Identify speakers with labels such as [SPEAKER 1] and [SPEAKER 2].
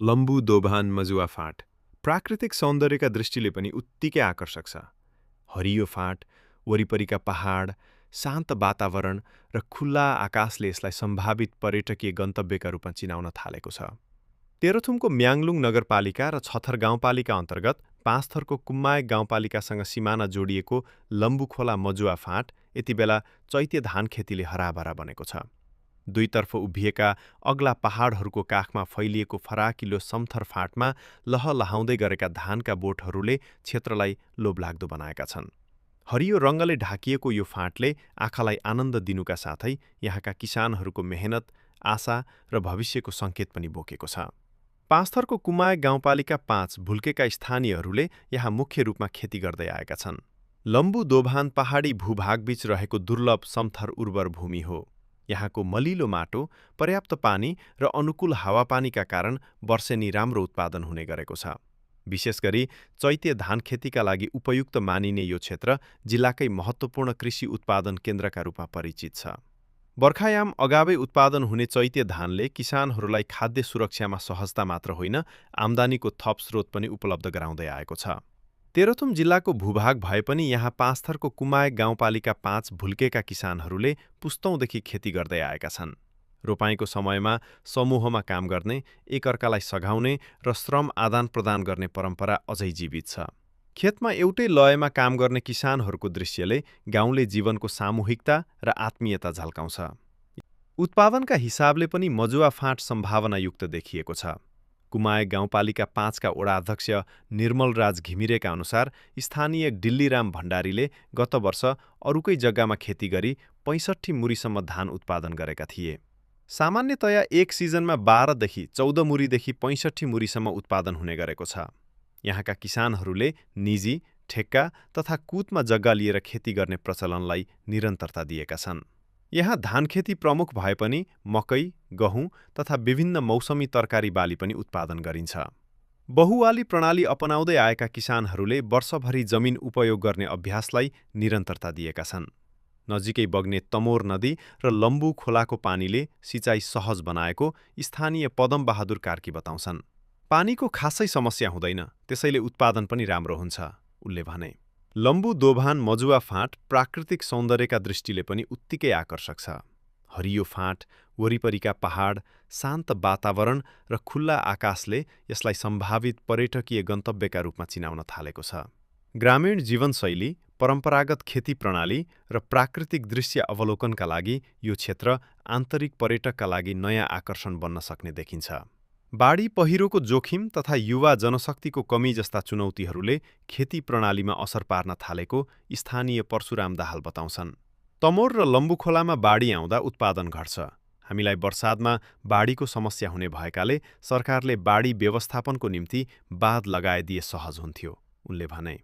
[SPEAKER 1] लम्बू दोभान मजुवा फाँट प्राकृतिक सौन्दर्यका दृष्टिले पनि उत्तिकै आकर्षक छ। हरियो फाँट, वरिपरिका पहाड, शान्त वातावरण र खुल्ला आकाशले यसलाई सम्भावित पर्यटकीय गन्तव्यका रूपमा चिनाउन थालेको छ। तेह्रथुमको म्याङ्लुङ नगरपालिका र छथर गाउँपालिका अन्तर्गत पाँचथरको कुम्मायक गाउँपालिकासँग सिमाना जोडिएको लम्बुखोला मजुवा फाँट यति बेला चैत्य धान खेतीले हराभरा बनेको छ। दुईतर्फ उभिएका अग्ला पहाडहरूको काखमा फैलिएको फराकिलो समथर फाँटमा लहलहाउँदै गरेका धानका बोटहरूले क्षेत्रलाई लोभलाग्दो बनाएका छन्। हरियो रङ्गले ढाकिएको यो फाँटले आँखालाई आनन्द दिनुका साथै यहाँका किसानहरूको मेहनत, आशा र भविष्यको सङ्केत पनि बोकेको छ। पाँचथरको कुम्मायक गाउँपालिका 5 भुल्केका स्थानीयहरूले यहाँ मुख्य रूपमा खेती गर्दै आएका छन्। लम्बू दोभान पहाडी भूभागबीच रहेको दुर्लभ समथर उर्वर भूमि हो। यहाँको मलिलो माटो, पर्याप्त पानी र अनुकूल हावापानीका कारण वर्षेनी राम्रो उत्पादन हुने गरेको छ। विशेष गरी चैत्य धान खेतीका लागि उपयुक्त मानिने यो क्षेत्र जिल्लाकै महत्त्वपूर्ण कृषि उत्पादन केन्द्रका रूपमा परिचित छ। बर्खायाम अगावै उत्पादन हुने चैत्य धानले किसानहरूलाई खाद्य सुरक्षामा सहजता मात्र होइन, आम्दानीको थप स्रोत पनि उपलब्ध गराउँदै आएको छ। तेह्रथुम जिल्लाको भूभाग भए पनि यहाँ पाँचथरको कुम्मायक गाउँपालिका 5 भुल्केका किसानहरूले पुस्तौँदेखि खेती गर्दै आएका छन्। रोपाइँको समयमा समूहमा काम गर्ने, एकअर्कालाई सघाउने र श्रम आदान प्रदान गर्ने परम्परा अझै जीवित छ। खेतमा एउटै लयमा काम गर्ने किसानहरूको दृश्यले गाउँले जीवनको सामूहिकता र आत्मीयता झल्काउँछ। उत्पादनका हिसाबले पनि मजुवा फाँट सम्भावनायुक्त देखिएको छ। कुम्मायक गाउँपालिका 5 का वडाध्यक्ष निर्मलराज घिमिरेका अनुसार स्थानीय डिल्लीराम भण्डारीले गत वर्ष अरूकै जग्गामा खेती गरी 65 मुरीसम्म धान उत्पादन गरेका थिए। सामान्यतया एक सिजनमा 12 देखि 14 मुरीदेखि 65 मुरीसम्म उत्पादन हुने गरेको छ। यहाँका किसानहरूले निजी, ठेक्का तथा कुतमा जग्गा लिएर खेती गर्ने प्रचलनलाई निरन्तरता दिएका छन्। यहाँ धान खेती प्रमुख भए पनि मकै, गहुँ तथा विभिन्न मौसमी तरकारी बाली पनि उत्पादन गरिन्छ। बहुवाली प्रणाली अपनाउँदै आएका किसानहरूले वर्षभरि जमिन उपयोग गर्ने अभ्यासलाई निरन्तरता दिएका छन्। नजिकै बग्ने तमोर नदी र लम्बू खोलाको पानीले सिँचाइ सहज बनाएको स्थानीय पदम बहादुर कार्की बताउँछन्। पानीको खासै समस्या हुँदैन, त्यसैले उत्पादन पनि राम्रो हुन्छ, उनले भने। लम्बू दोभान मजुवा फाँट प्राकृतिक सौन्दर्यका दृष्टिले पनि उत्तिकै आकर्षक छ। हरियो फाँट, वरिपरिका पहाड, शान्त वातावरण र खुल्ला आकाशले यसलाई सम्भावित पर्यटकीय गन्तव्यका रूपमा चिनाउन थालेको छ। ग्रामीण जीवनशैली, परम्परागत खेती प्रणाली र प्राकृतिक दृश्य अवलोकनका लागि यो क्षेत्र आन्तरिक पर्यटकका लागि नयाँ आकर्षण बन्न सक्ने देखिन्छ। बाढी पहिरोको जोखिम तथा युवा जनशक्तिको कमी जस्ता चुनौतीहरूले खेती प्रणालीमा असर पार्न थालेको स्थानीय परशुराम दाहाल बताउँछन्। तमोर र लम्बुखोलामा बाढी आउँदा उत्पादन घट्छ। हामीलाई वर्षादमा बाढीको समस्या हुने भएकाले सरकारले बाढी व्यवस्थापनको निम्ति बाँध लगाइदिए सहज हुन्थ्यो, उनले भने।